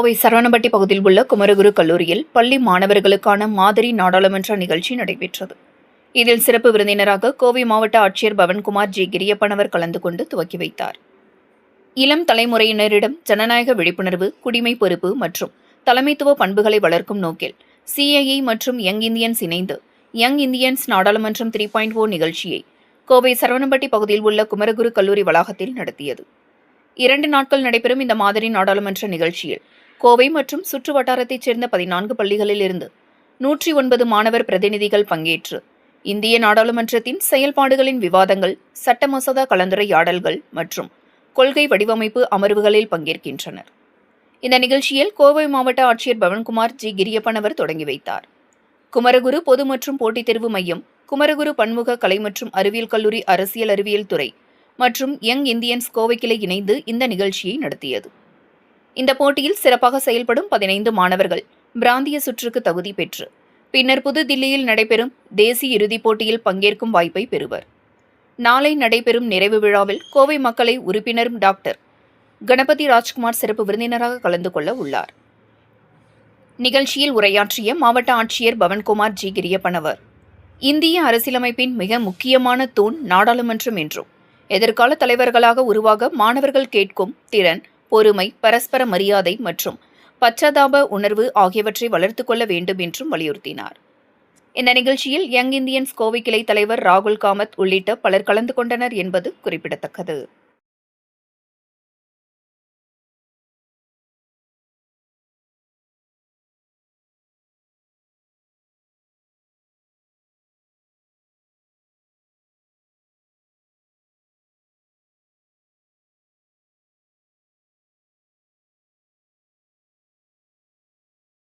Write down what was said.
கோவை சரவணம்பட்டி பகுதியில் உள்ள குமரகுரு கல்லூரியில் பள்ளி மாணவர்களுக்கான மாதிரி நாடாளுமன்ற நிகழ்ச்சி நடைபெற்றது. இதில் சிறப்பு விருந்தினராக கோவை மாவட்ட ஆட்சியர் பவன்குமார் ஜி கிரியப்பனவர் கலந்து கொண்டு துவக்கி வைத்தார். இளம் தலைமுறையினரிடம் ஜனநாயக விழிப்புணர்வு, குடிமை பொறுப்பு மற்றும் தலைமைத்துவ பண்புகளை வளர்க்கும் நோக்கில் CII மற்றும் யங் இந்தியன்ஸ் இணைந்து யங் இந்தியன்ஸ் நாடாளுமன்றம் 3.0 நிகழ்ச்சியை கோவை சரவணம்பட்டி பகுதியில் உள்ள குமரகுரு கல்லூரி வளாகத்தில் நடத்தியது. 2 நாட்கள் நடைபெறும் இந்த மாதிரி நாடாளுமன்ற நிகழ்ச்சியில் கோவை மற்றும் சுற்று வட்டாரத்தைச் சேர்ந்த 14 பள்ளிகளில் இருந்து 109 மாணவர் பிரதிநிதிகள் பங்கேற்று இந்திய நாடாளுமன்றத்தின் செயல்பாடுகளின் விவாதங்கள், சட்ட மசோதா கலந்துரையாடல்கள் மற்றும் கொள்கை வடிவமைப்பு அமர்வுகளில் பங்கேற்கின்றனர். இந்த நிகழ்ச்சியில் கோவை மாவட்ட ஆட்சியர் பவன்குமார் ஜி கிரியப்பனவர் தொடங்கி வைத்தார். குமரகுரு பொது மற்றும் போட்டித் தேர்வு மையம், குமரகுரு பன்முக கலை மற்றும் அறிவியல் கல்லூரி அரசியல் அறிவியல் துறை மற்றும் யங் இந்தியன்ஸ் கோவை கிளை இணைந்து இந்த நிகழ்ச்சியை நடத்தியது. இந்த போட்டியில் சிறப்பாக செயல்படும் 15 மாணவர்கள் பிராந்திய சுற்றுக்கு தகுதி பெற்று பின்னர் புதுதில்லியில் நடைபெறும் தேசிய இறுதிப் போட்டியில் பங்கேற்கும் வாய்ப்பை பெறுவர். நாளை நடைபெறும் நிறைவு விழாவில் கோவை மக்களை உறுப்பினர் டாக்டர் கணபதி ராஜ்குமார் சிறப்பு விருந்தினராக கலந்து கொள்ள உள்ளார். நிகழ்ச்சியில் உரையாற்றிய மாவட்ட ஆட்சியர் பவன்குமார் ஜி கிரியப்பனவர், இந்திய அரசியலமைப்பின் மிக முக்கியமான தூண் நாடாளுமன்றம் என்றும் எதிர்கால தலைவர்களாக உருவாக மாணவர்கள் கேட்கும் திறன், பொறுமை, பரஸ்பர மரியாதை மற்றும் பச்சாதாப உணர்வு ஆகியவற்றை வளர்த்துக் கொள்ள வேண்டும் என்றும் வலியுறுத்தினார். இந்த நிகழ்ச்சியில் யங் இந்தியன்ஸ் கோவை கிளை தலைவர் ராகுல் காமத் உள்ளிட்ட பலர் கலந்து கொண்டனர் என்பது குறிப்பிடத்தக்கது.